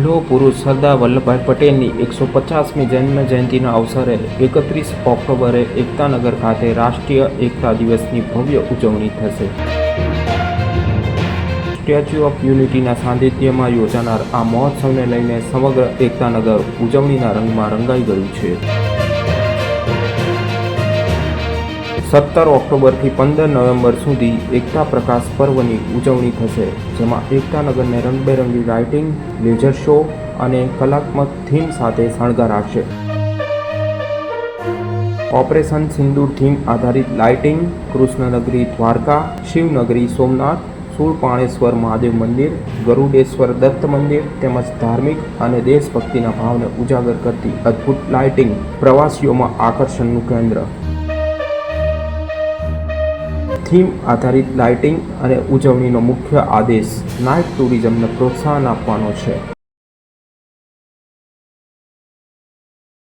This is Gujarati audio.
લોહ પુરુષ સરદાર વલ્લભભાઈ પટેલની 150મી જન્મ જયંતિના અવસરે 31 ઓક્ટોબરે એકતાનગર ખાતે રાષ્ટ્રીય એકતા દિવસની ભવ્ય ઉજવણી થશે. સ્ટેચ્યુ ઓફ યુનિટીના સાનિધ્યમાં યોજાનાર આ મહોત્સવને લઈને સમગ્ર એકતાનગર ઉજવણીના રંગમાં રંગાઈ ગયું છે. 17 ઓક્ટોબરથી 15 નવેમ્બર સુધી એકતા પ્રકાશ પર્વની ઉજવણી થશે, જેમાં એકતાનગરને રંગબેરંગી લાઇટિંગ, લેઝર શો અને કલાત્મક થીમ સાથે શણગારાશે. ઓપરેશન સિંદૂર થીમ આધારિત લાઇટિંગ, કૃષ્ણનગરી દ્વારકા, શિવનગરી સોમનાથ, શૂળપાણેશ્વર મહાદેવ મંદિર, ગરુડેશ્વર દત્ત મંદિર તેમજ ધાર્મિક અને દેશભક્તિના ભાવને ઉજાગર કરતી અદ્ભુત લાઇટિંગ પ્રવાસીઓમાં આકર્ષણનું કેન્દ્ર. થીમ આધારિત લાઇટિંગ અને ઉજવણીનો મુખ્ય આદેશ નાઇટ ટુરિઝમને પ્રોત્સાહન આપવાનો છે.